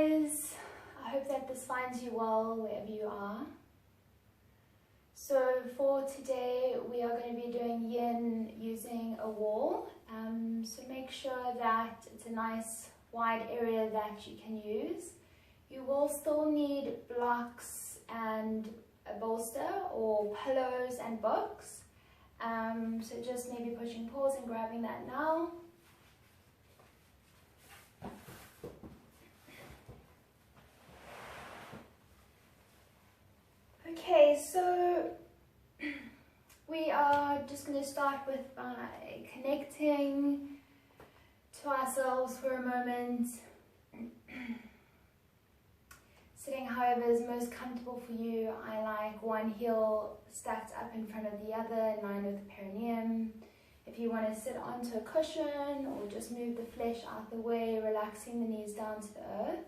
guys, I hope that this finds you well wherever you are. So for today we are going to be doing yin using a wall, so make sure that it's a nice wide area that you can use. You will still need blocks and a bolster or pillows and books, so just maybe pushing pause and grabbing that now. Okay, so we are just going to start with by connecting to ourselves for a moment. Sitting however is most comfortable for you. I like one heel stacked up in front of the other in line with the perineum. If you want to sit onto a cushion or just move the flesh out the way, relaxing the knees down to the earth.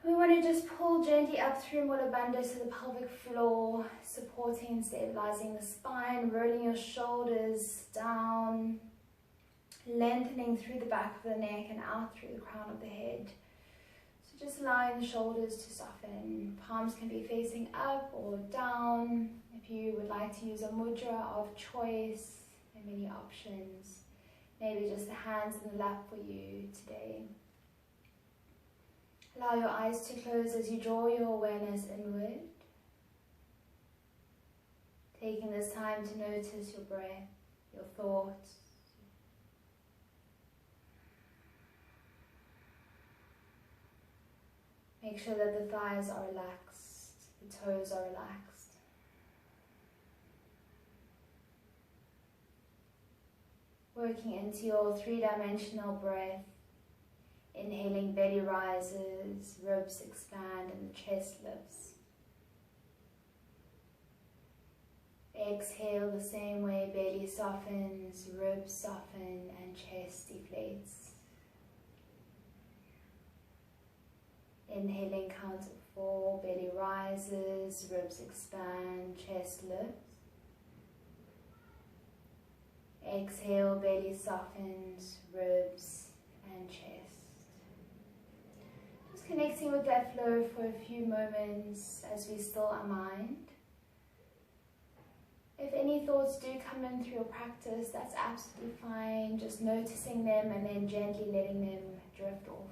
We want to just pull gently up through Mula Bandha to the pelvic floor, supporting and stabilizing the spine, rolling your shoulders down, lengthening through the back of the neck and out through the crown of the head. So just allowing the shoulders to soften. Palms can be facing up or down. If you would like to use a mudra of choice, there are many options. Maybe just the hands in the lap for you today. Allow your eyes to close as you draw your awareness inward. Taking this time to notice your breath, your thoughts. Make sure that the thighs are relaxed, the toes are relaxed. Working into your three-dimensional breath. Inhaling, belly rises, ribs expand and the chest lifts. Exhale the same way, belly softens, ribs soften and chest deflates. Inhaling, count of 4, belly rises, ribs expand, chest lifts. Exhale, belly softens, ribs and chest. Connecting with that flow for a few moments as we still our mind. If any thoughts do come in through your practice, that's absolutely fine. Just noticing them and then gently letting them drift off.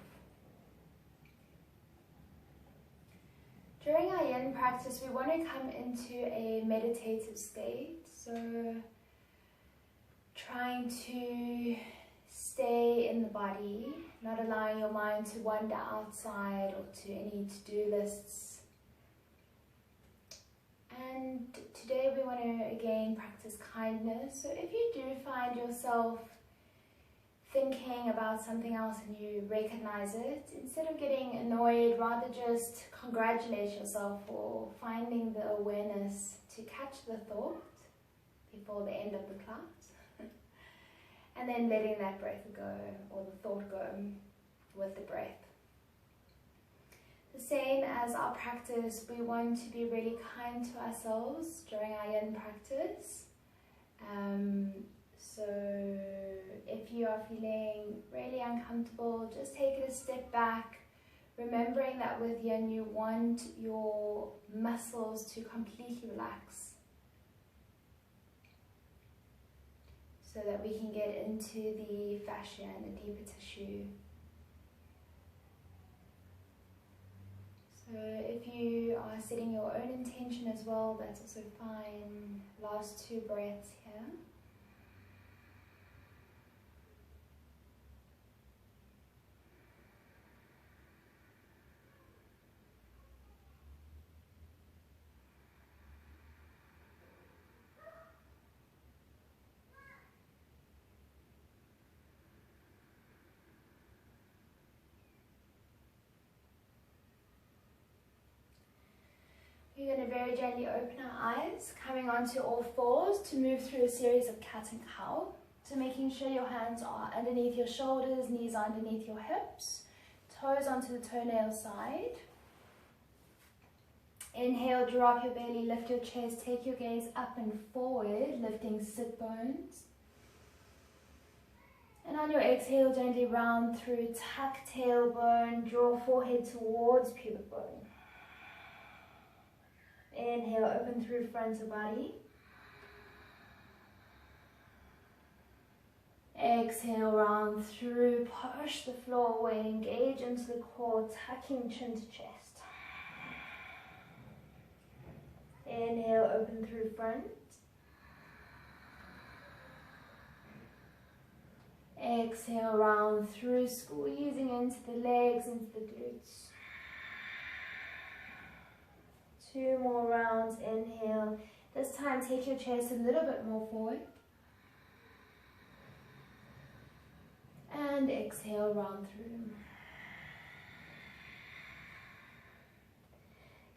During our yin practice, we want to come into a meditative state. So trying to stay in the body, not allowing your mind to wander outside or to any to-do lists. And today we want to again practice kindness. So if you do find yourself thinking about something else and you recognize it, instead of getting annoyed, rather just congratulate yourself for finding the awareness to catch the thought before the end of the class. And then letting that breath go, or the thought go with the breath. The same as our practice, we want to be really kind to ourselves during our yin practice. So if you are feeling really uncomfortable, just take it a step back, remembering that with yin you want your muscles to completely relax, so that we can get into the fascia and the deeper tissue. So if you are setting your own intention as well, that's also fine. Last 2 breaths here. We're going to very gently open our eyes, coming onto all fours to move through a series of cat and cow. So making sure your hands are underneath your shoulders, knees are underneath your hips, toes onto the toenail side. Inhale, drop your belly, lift your chest, take your gaze up and forward, lifting sit bones. And on your exhale, gently round through, tuck tailbone, draw forehead towards pubic bone. Inhale, open through front of body. Exhale, round through, push the floor away, engage into the core, tucking chin to chest. Inhale, open through front. Exhale, round through, squeezing into the legs, into the glutes. 2 more rounds, inhale. This time take your chest a little bit more forward. And exhale, round through.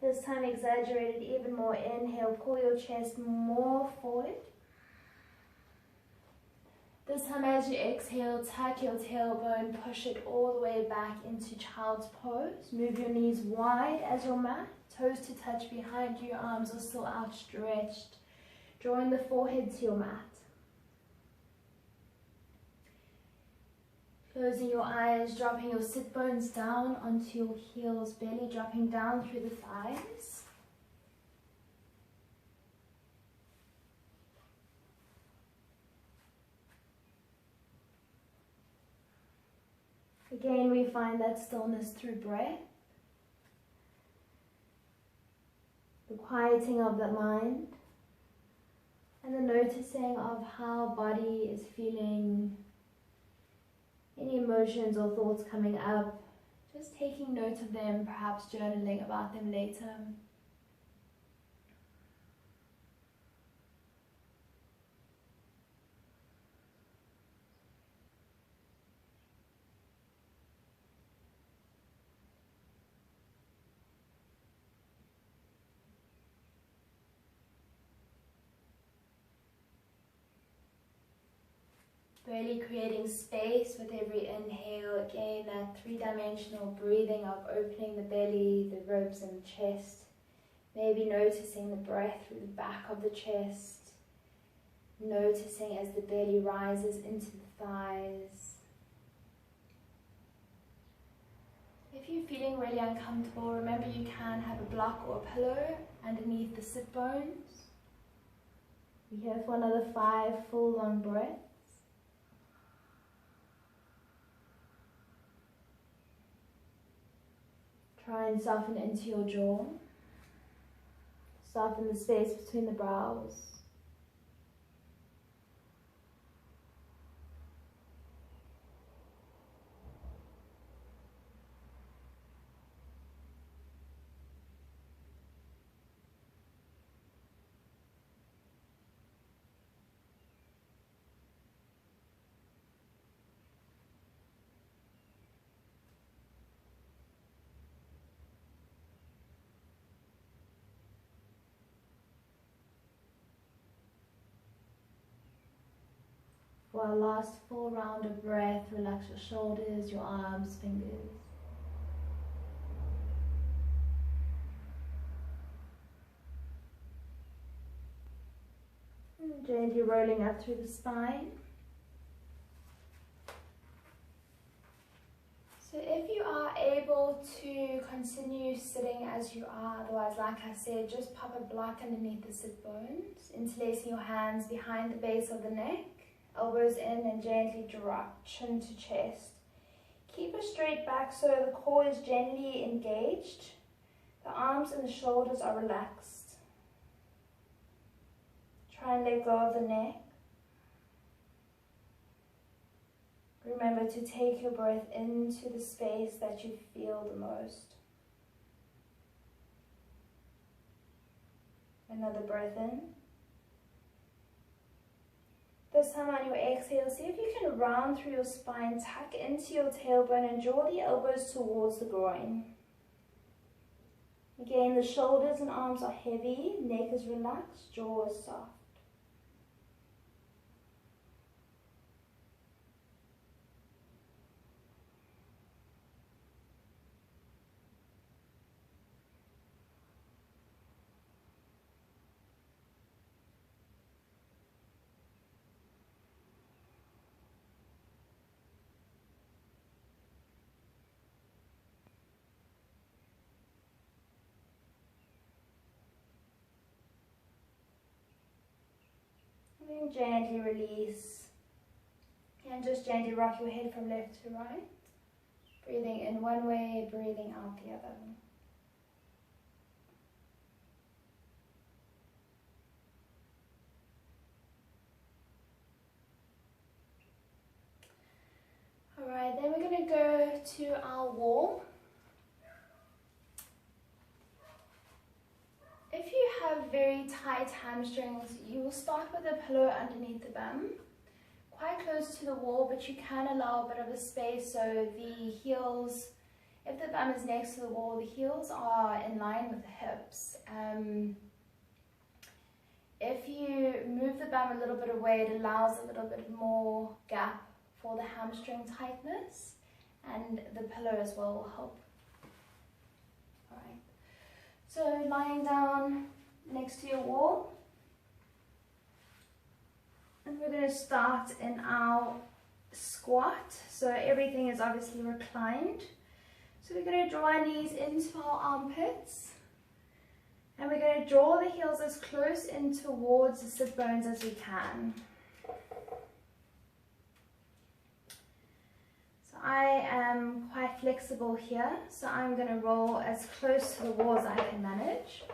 This time exaggerate it even more. Inhale, pull your chest more forward. This time as you exhale, tuck your tailbone, push it all the way back into child's pose. Move your knees wide as your mat, toes to touch behind you, arms are still outstretched. Drawing the forehead to your mat. Closing your eyes, dropping your sit bones down onto your heels, belly dropping down through the thighs. Again, we find that stillness through breath. The quieting of the mind. And the noticing of how body is feeling. Any emotions or thoughts coming up, just taking note of them, perhaps journaling about them later. Really creating space with every inhale. Again, that 3-dimensional breathing of opening the belly, the ribs and the chest. Maybe noticing the breath through the back of the chest. Noticing as the belly rises into the thighs. If you're feeling really uncomfortable, remember you can have a block or a pillow underneath the sit bones. We're here for another 5 full long breaths. Try and soften into your jaw. Soften the space between the brows. For our last full round of breath, relax your shoulders, your arms, fingers. And gently rolling up through the spine. So if you are able to continue sitting as you are, otherwise, like I said, just pop a block underneath the sit bones, interlacing your hands behind the base of the neck. Elbows in and gently drop, chin to chest. Keep a straight back so the core is gently engaged. The arms and the shoulders are relaxed. Try and let go of the neck. Remember to take your breath into the space that you feel the most. Another breath in. This time on your exhale, see if you can round through your spine, tuck into your tailbone and draw the elbows towards the groin. Again, the shoulders and arms are heavy, neck is relaxed, jaw is soft. And then gently release. And just gently rock your head from left to right. Breathing in one way, breathing out the other. Alright, then we're going to go to our wall. If you have very tight hamstrings, you will start with a pillow underneath the bum, quite close to the wall, but you can allow a bit of a space so the heels, if the bum is next to the wall, the heels are in line with the hips. If you move the bum a little bit away, it allows a little bit more gap for the hamstring tightness, and the pillow as well will help. Alright, so lying down next to your wall, and we're going to start in our squat, so everything is obviously reclined. So we're going to draw our knees into our armpits, and we're going to draw the heels as close in towards the sit bones as we can. So I am quite flexible here, so I'm going to roll as close to the wall as I can manage.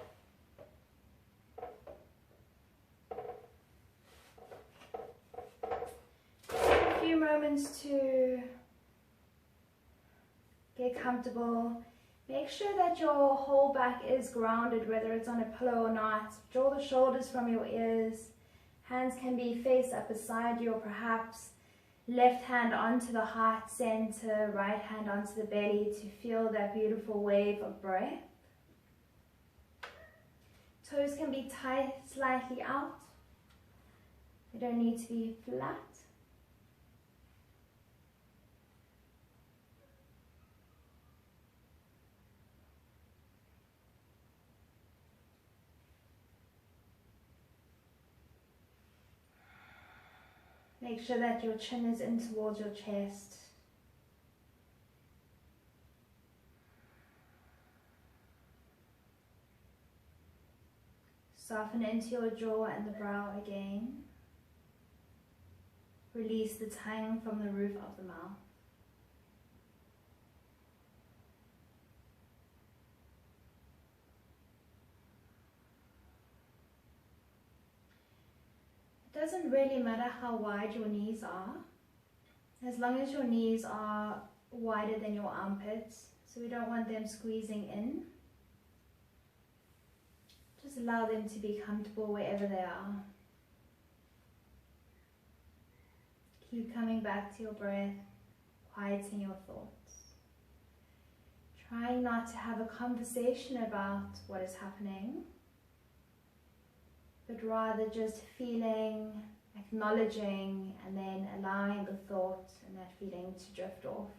A few moments to get comfortable. Make sure that your whole back is grounded, whether it's on a pillow or not. Draw the shoulders from your ears. Hands can be face up beside you, or perhaps left hand onto the heart center, right hand onto the belly to feel that beautiful wave of breath. Toes can be tight, slightly out. They don't need to be flat. Make sure that your chin is in towards your chest. Soften into your jaw and the brow again. Release the tongue from the roof of the mouth. It doesn't really matter how wide your knees are, as long as your knees are wider than your armpits, so we don't want them squeezing in. Just allow them to be comfortable wherever they are. Keep coming back to your breath, quieting your thoughts. Trying not to have a conversation about what is happening, but rather just feeling, acknowledging, and then allowing the thought and that feeling to drift off.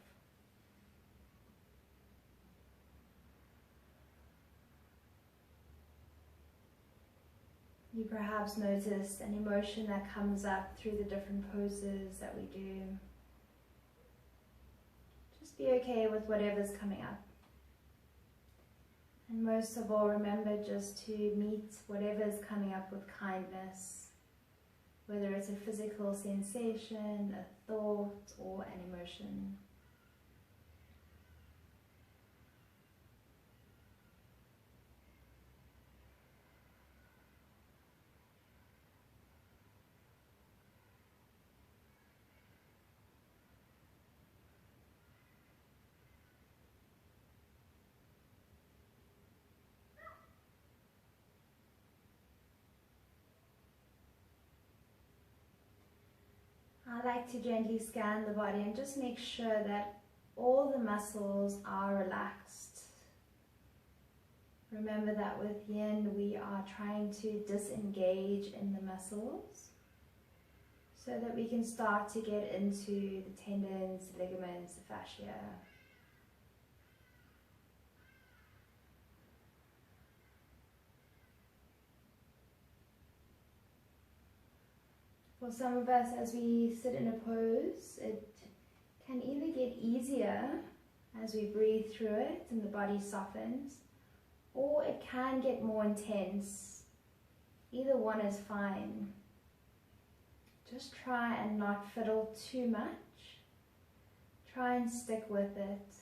You perhaps notice an emotion that comes up through the different poses that we do. Just be okay with whatever's coming up. And most of all, remember just to meet whatever's coming up with kindness, whether it's a physical sensation, a thought, or an emotion. I like to gently scan the body and just make sure that all the muscles are relaxed. Remember that with yin, we are trying to disengage in the muscles so that we can start to get into the tendons, the ligaments, the fascia. For some of us, as we sit in a pose, it can either get easier as we breathe through it and the body softens, or it can get more intense. Either one is fine. Just try and not fiddle too much. Try and stick with it.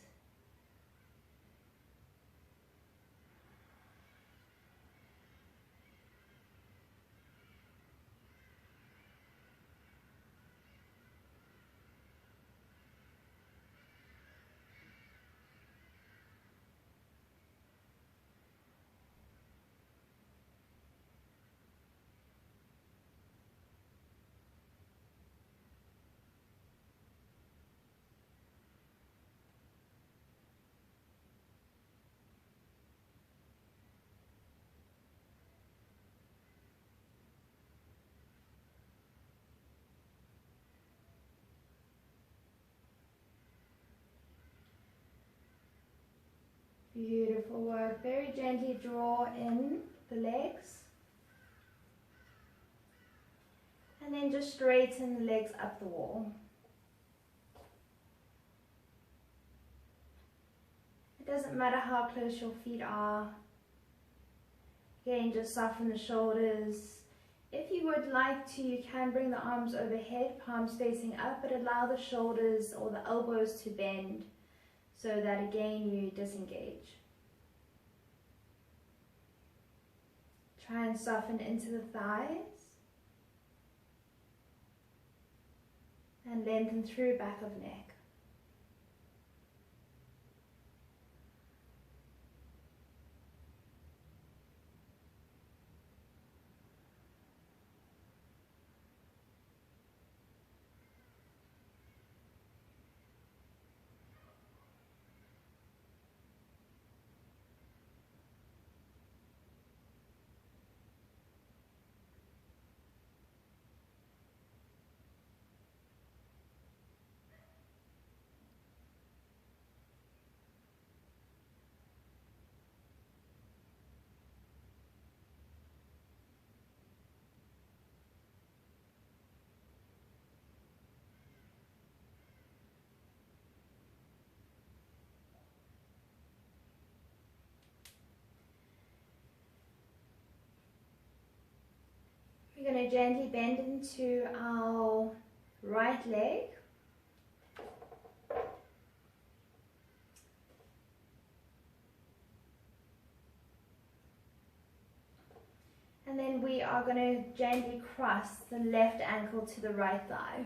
Beautiful work. Very gently draw in the legs. And then just straighten the legs up the wall. It doesn't matter how close your feet are. Again, just soften the shoulders. If you would like to, you can bring the arms overhead, palms facing up, but allow the shoulders or the elbows to bend so that again you disengage. Try and soften into the thighs and lengthen through back of neck. We're going to gently bend into our right leg. And then we are going to gently cross the left ankle to the right thigh.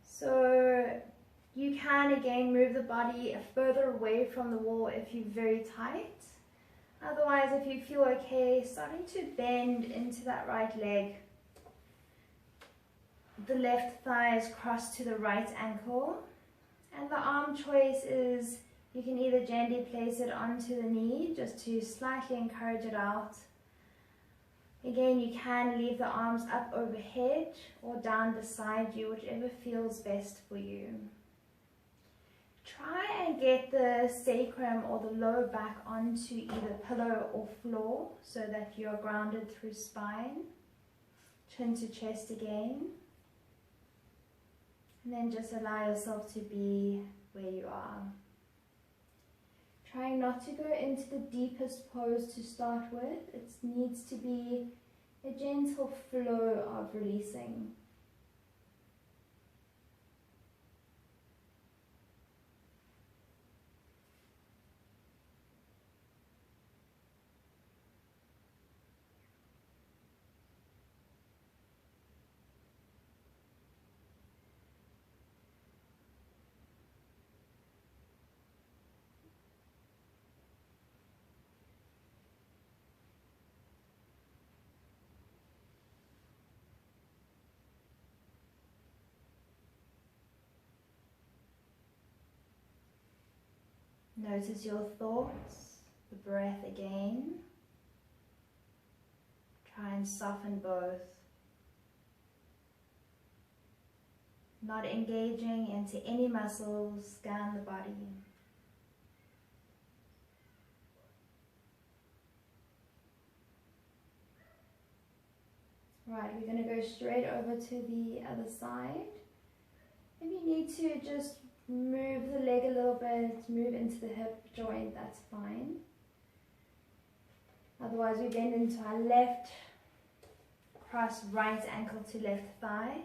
So you can again move the body further away from the wall if you're very tight. Otherwise, if you feel okay, starting to bend into that right leg. The left thigh is crossed to the right ankle. And the arm choice is, you can either gently place it onto the knee, just to slightly encourage it out. Again, you can leave the arms up overhead or down beside you, whichever feels best for you. Try and get the sacrum or the lower back onto either pillow or floor so that you are grounded through spine. Chin to chest again. And then just allow yourself to be where you are. Try not to go into the deepest pose to start with. It needs to be a gentle flow of releasing. Notice your thoughts, the breath again. Try and soften both. Not engaging into any muscles, scan the body. Right, we're going to go straight over to the other side. If you need to just move the leg a little bit, move into the hip joint, that's fine. Otherwise we bend into our left cross right ankle to left thigh.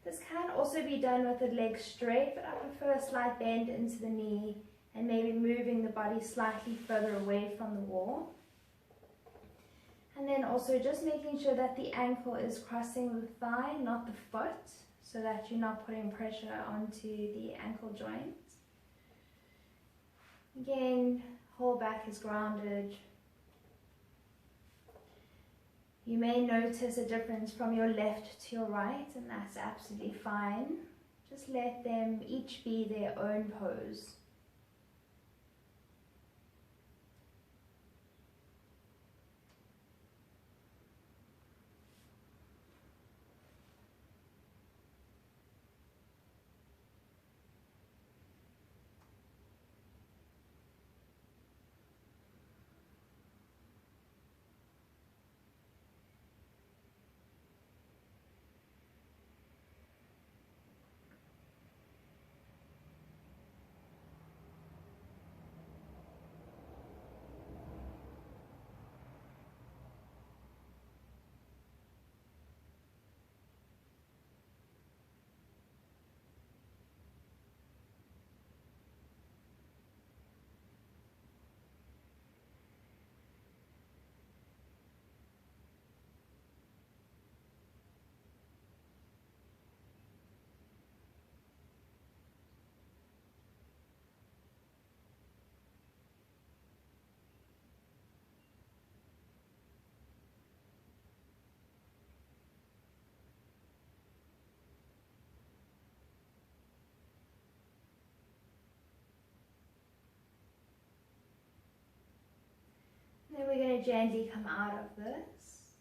This can also be done with the leg straight, but I prefer a slight bend into the knee and maybe moving the body slightly further away from the wall. And then also just making sure that the ankle is crossing the thigh, not the foot, so that you're not putting pressure onto the ankle joint. Again, whole back is grounded. You may notice a difference from your left to your right, and that's absolutely fine. Just let them each be their own pose. Then we're going to gently come out of this.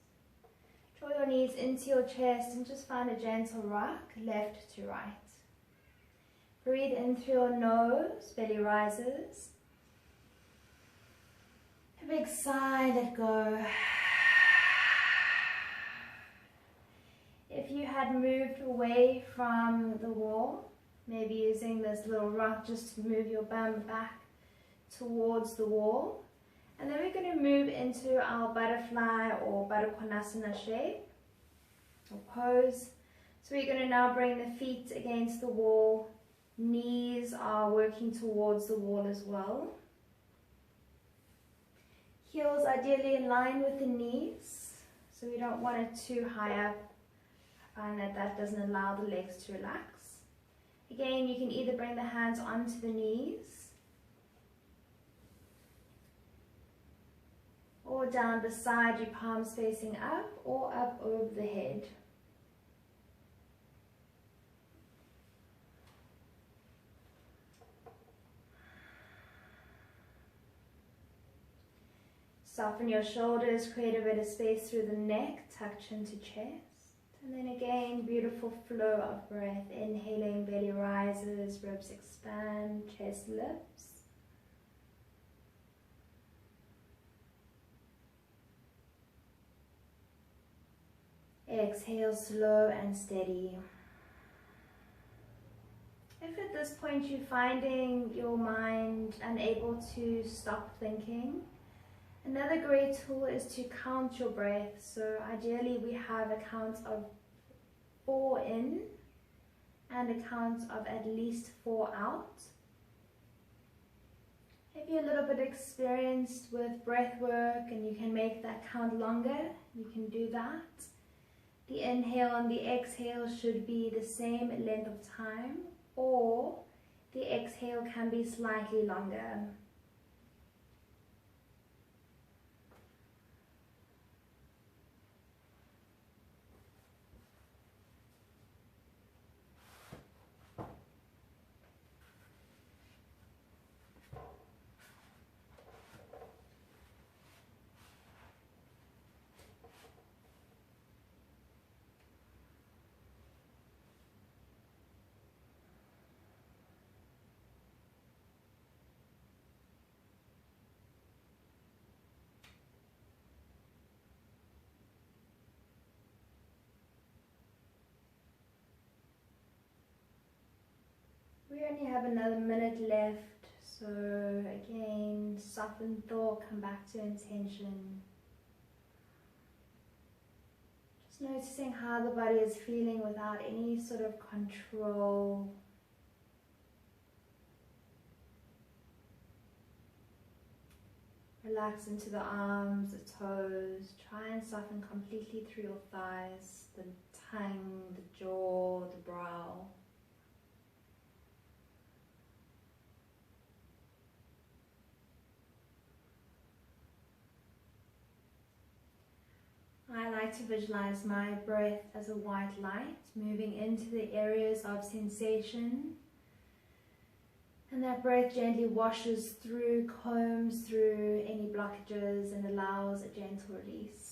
Draw your knees into your chest and just find a gentle rock, left to right. Breathe in through your nose, belly rises. A big sigh, let go. If you had moved away from the wall, maybe using this little rock just to move your bum back towards the wall. And then we're going to move into our butterfly or Baddha Konasana shape or pose. So we're going to now bring the feet against the wall. Knees are working towards the wall as well. Heels ideally in line with the knees. So we don't want it too high up. I find that that doesn't allow the legs to relax. Again, you can either bring the hands onto the knees or down beside you, palms facing up or up over the head. Soften your shoulders, create a bit of space through the neck, tuck chin to chest. And then again, beautiful flow of breath. Inhaling, belly rises, ribs expand, chest lifts. Exhale slow and steady. If at this point you're finding your mind unable to stop thinking, another great tool is to count your breath. So ideally we have a count of 4 in and a count of at least 4 out. If you're a little bit experienced with breath work and you can make that count longer, you can do that. The inhale and the exhale should be the same length of time, or the exhale can be slightly longer. We only have another minute left, so again, soften thought, come back to intention. Just noticing how the body is feeling without any sort of control. Relax into the arms, the toes. Try and soften completely through your thighs, the tongue, the jaw, the brow. I like to visualize my breath as a white light moving into the areas of sensation. And that breath gently washes through, combs through any blockages and allows a gentle release.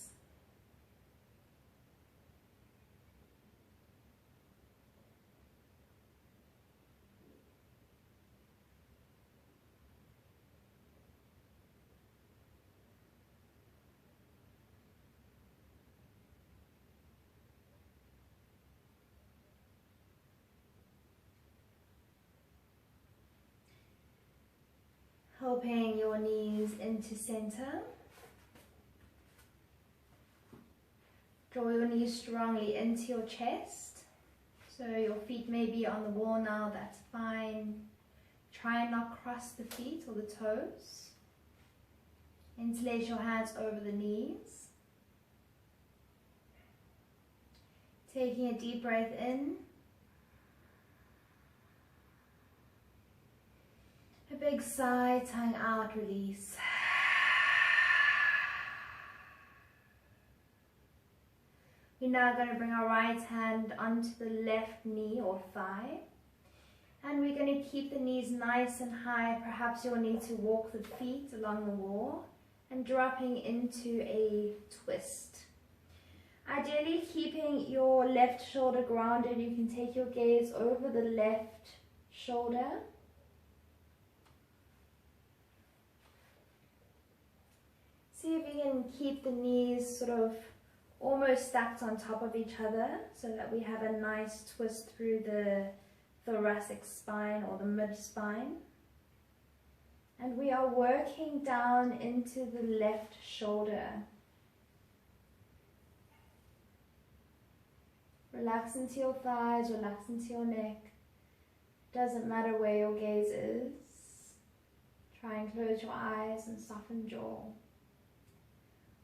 Helping your knees into center. Draw your knees strongly into your chest. So your feet may be on the wall now, that's fine. Try and not cross the feet or the toes. Interlace your hands over the knees. Taking a deep breath in. A big sigh, tongue out, release. We're now going to bring our right hand onto the left knee or thigh. And we're going to keep the knees nice and high. Perhaps you'll need to walk the feet along the wall and dropping into a twist. Ideally keeping your left shoulder grounded. You can take your gaze over the left shoulder. See if you can keep the knees sort of almost stacked on top of each other so that we have a nice twist through the thoracic spine or the mid-spine. And we are working down into the left shoulder. Relax into your thighs, relax into your neck. Doesn't matter where your gaze is. Try and close your eyes and soften jaw.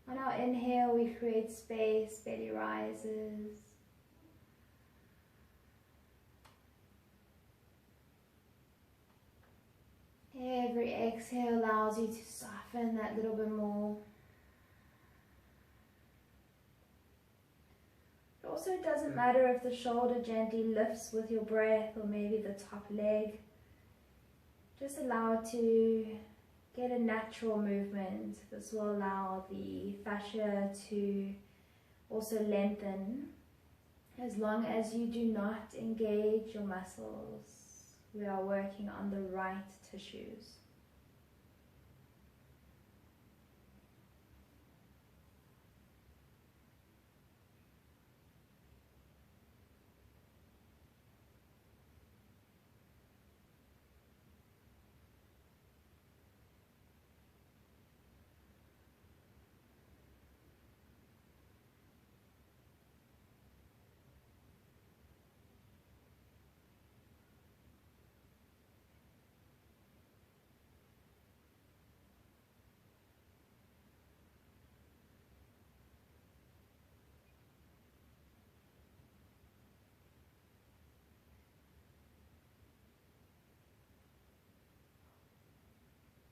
On our inhale, we create space, belly rises. Every exhale allows you to soften that little bit more. It also doesn't matter if the shoulder gently lifts with your breath or maybe the top leg. Just allow it to get a natural movement. This will allow the fascia to also lengthen as long as you do not engage your muscles. We are working on the right tissues.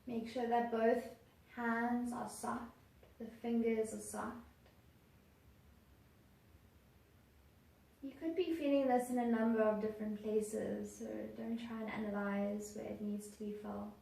Make sure that both hands are soft, the fingers are soft. You could be feeling this in a number of different places, so don't try and analyze where it needs to be felt.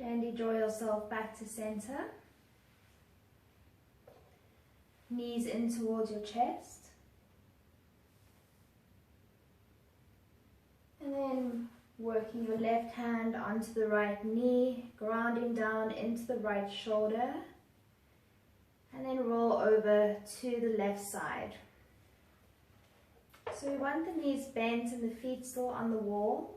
Gently draw yourself back to center. Knees in towards your chest. And then working your left hand onto the right knee, grounding down into the right shoulder. And then roll over to the left side. So we want the knees bent and the feet still on the wall.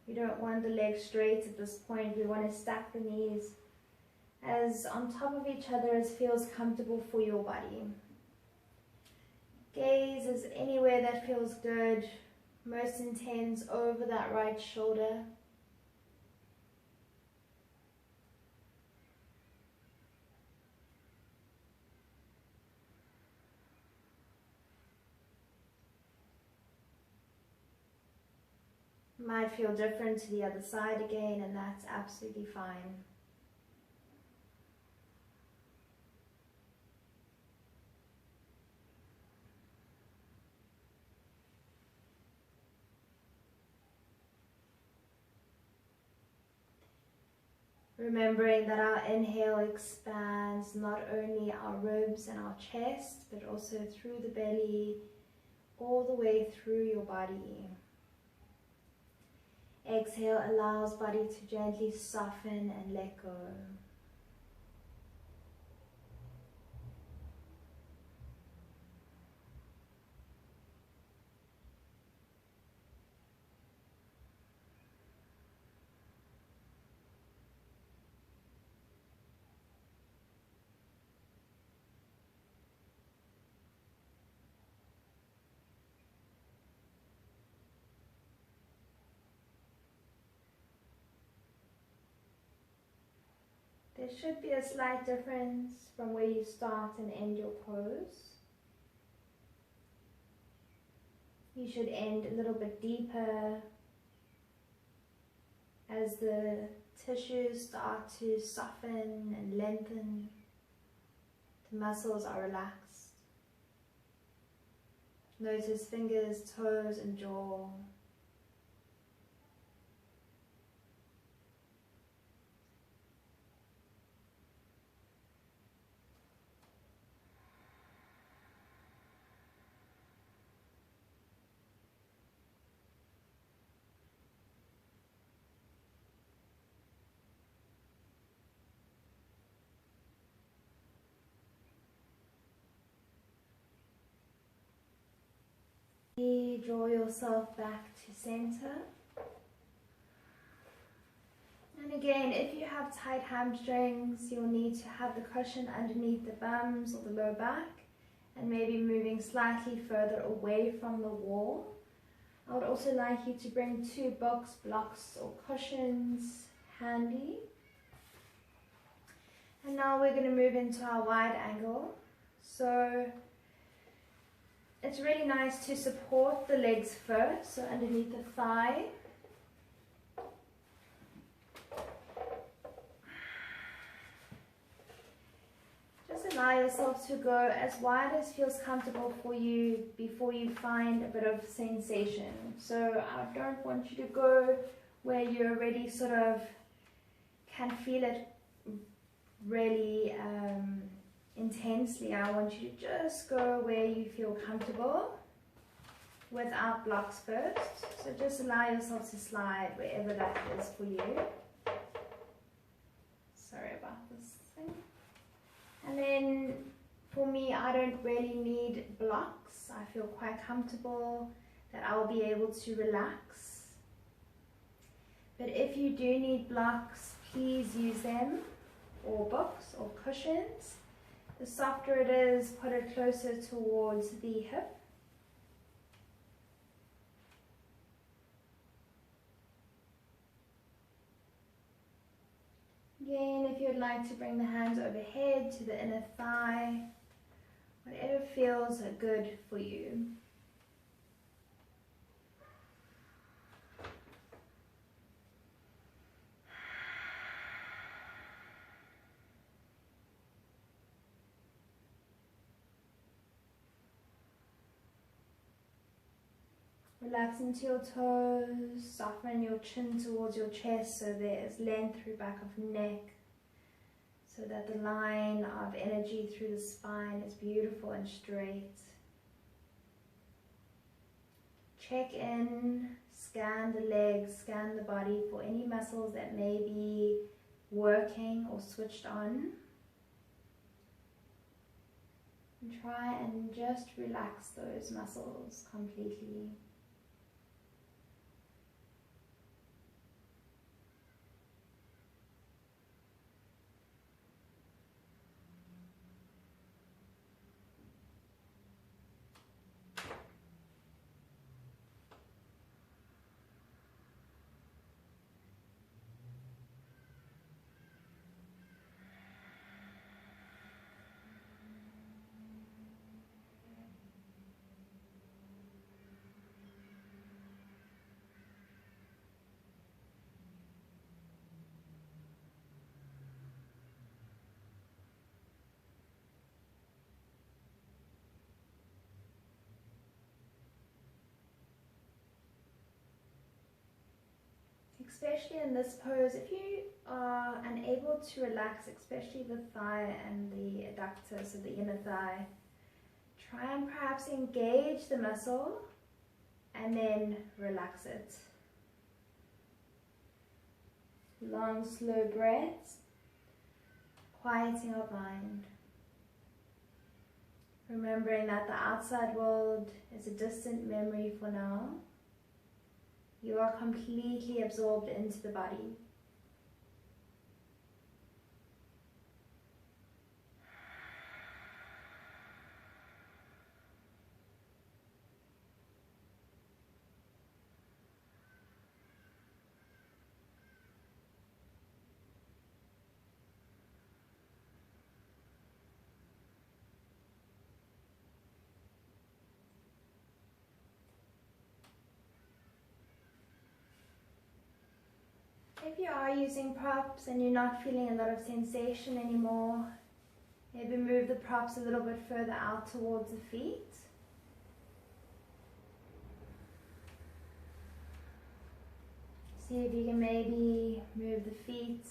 We don't want the legs straight at this point. We want to stack the knees as on top of each other as feels comfortable for your body. Gaze is anywhere that feels good, most intense over that right shoulder. Might feel different to the other side again, and that's absolutely fine. Remembering that our inhale expands not only our ribs and our chest, but also through the belly, all the way through your body. Exhale allows body to gently soften and let go. There should be a slight difference from where you start and end your pose. You should end a little bit deeper as the tissues start to soften and lengthen. The muscles are relaxed. Notice fingers, toes, and jaw. Draw yourself back to center. And again, if you have tight hamstrings, you'll need to have the cushion underneath the bums or the low back, and maybe moving slightly further away from the wall. I would also like you to bring 2 books, blocks or cushions handy. And now we're going to move into our wide angle. So it's really nice to support the legs first, so underneath the thigh. Just allow yourself to go as wide as feels comfortable for you before you find a bit of sensation. So I don't want you to go where you already sort of can feel it really intensely. I want you to just go where you feel comfortable without blocks first. So just allow yourself to slide wherever that is for you. Sorry about this thing. And then for me, I don't really need blocks. I feel quite comfortable that I'll be able to relax. But if you do need blocks, please use them, or books or cushions. The softer it is, put it closer towards the hip. Again, if you'd like to bring the hands overhead to the inner thigh, whatever feels good for you. Relax into your toes, soften your chin towards your chest so there is length through back of neck, so that the line of energy through the spine is beautiful and straight. Check in, scan the legs, scan the body for any muscles that may be working or switched on. And try and just relax those muscles completely. Especially in this pose, if you are unable to relax, especially the thigh and the adductor, so the inner thigh, try and perhaps engage the muscle and then relax it. Long, slow breaths, quieting of mind. Remembering that the outside world is a distant memory for now. You are completely absorbed into the body. If you are using props and you're not feeling a lot of sensation anymore, maybe move the props a little bit further out towards the feet. See if you can maybe move the feet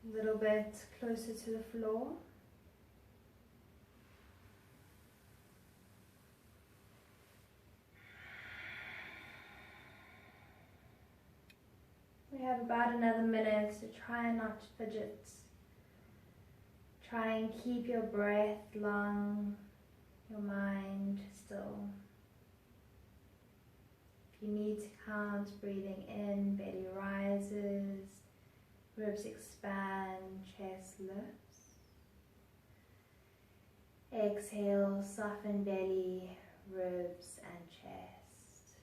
a little bit closer to the floor. We have about another minute, so try and not fidget. Try and keep your breath long, your mind still. If you need to count, breathing in, belly rises, ribs expand, chest lifts. Exhale, soften belly, ribs and chest.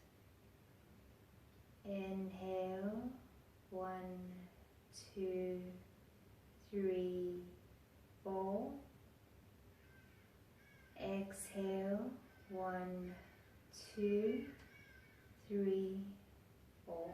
Inhale. 1, 2, 3, 4. Exhale. 1, 2, 3, 4.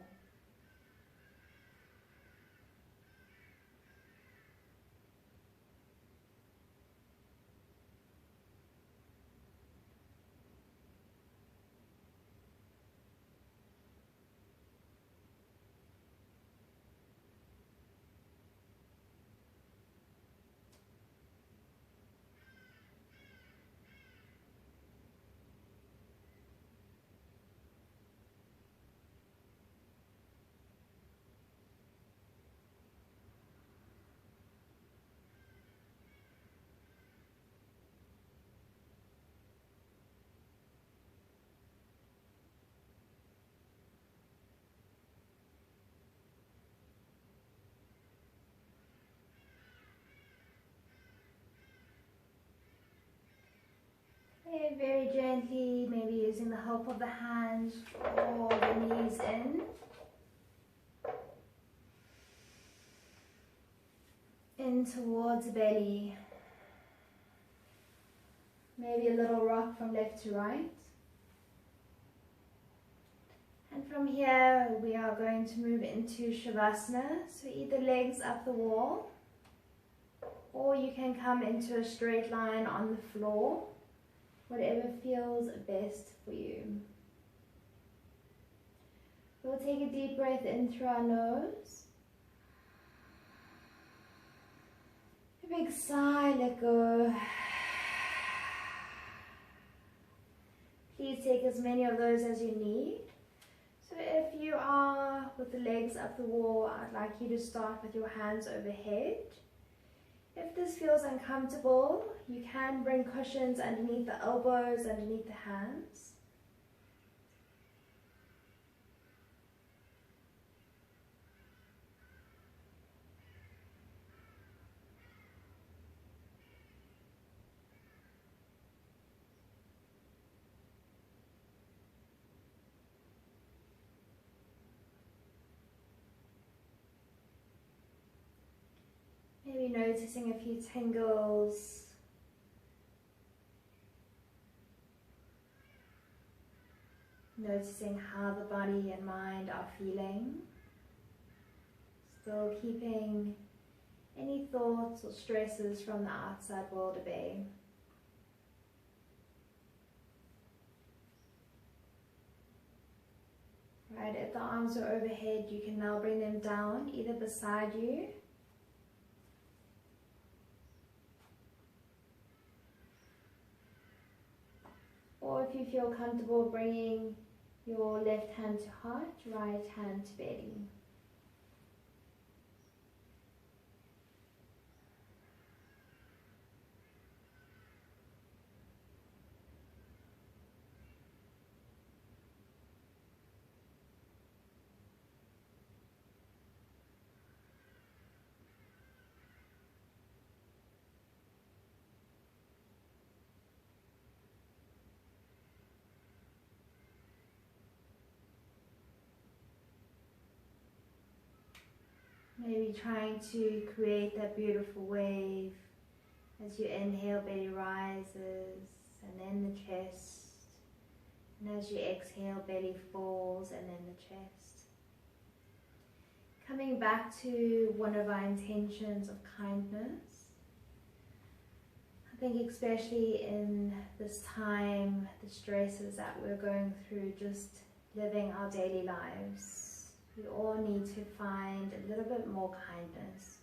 Okay, very gently, maybe using the help of the hands, draw the knees in towards the belly. Maybe a little rock from left to right. And from here we are going to move into Shavasana, so either legs up the wall, or you can come into a straight line on the floor, whatever feels best for you. We'll take a deep breath in through our nose. A big sigh, let go. Please take as many of those as you need. So if you are with the legs up the wall, I'd like you to start with your hands overhead. If this feels uncomfortable, you can bring cushions underneath the elbows, underneath the hands. Maybe noticing a few tingles. Noticing how the body and mind are feeling. Still keeping any thoughts or stresses from the outside world at bay. Right, if the arms are overhead, you can now bring them down, either beside you or if you feel comfortable bringing your left hand to heart, right hand to belly. Maybe trying to create that beautiful wave as you inhale, belly rises, and then the chest. And as you exhale, belly falls, and then the chest. Coming back to one of our intentions of kindness. I think especially in this time, the stresses that we're going through, just living our daily lives, we all need to find a little bit more kindness.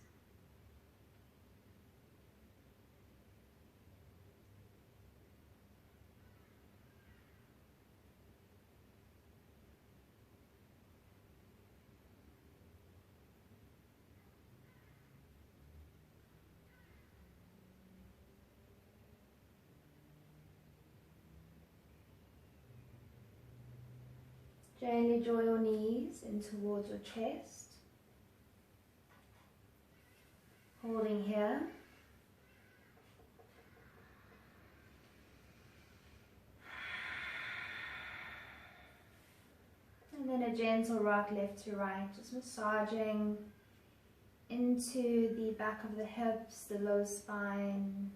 Gently draw your knees in towards your chest. Holding here. And then a gentle rock left to right, just massaging into the back of the hips, the low spine.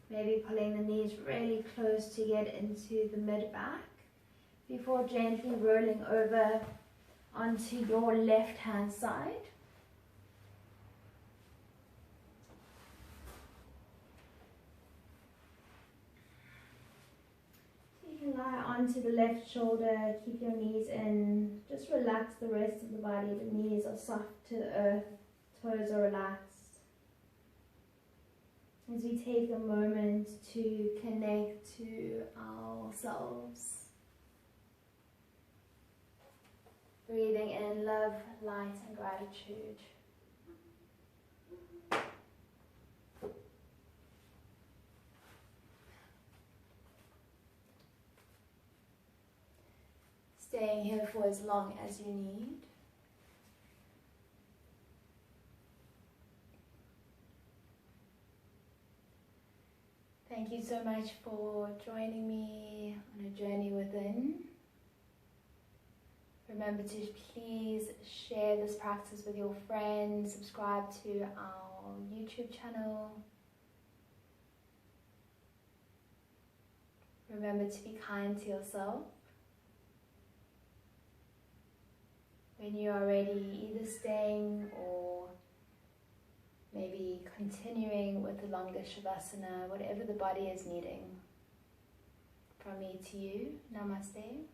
Maybe pulling the knees really close to get into the mid-back, before gently rolling over onto your left hand side. So you can lie onto the left shoulder, keep your knees in, just relax the rest of the body. The knees are soft to the earth, toes are relaxed. As we take a moment to connect to ourselves. Breathing in love, light, and gratitude. Staying here for as long as you need. Thank you so much for joining me on a journey within. Remember to please share this practice with your friends, subscribe to our YouTube channel. Remember to be kind to yourself. When you are ready, either staying or maybe continuing with the longer Shavasana, whatever the body is needing. From me to you, Namaste.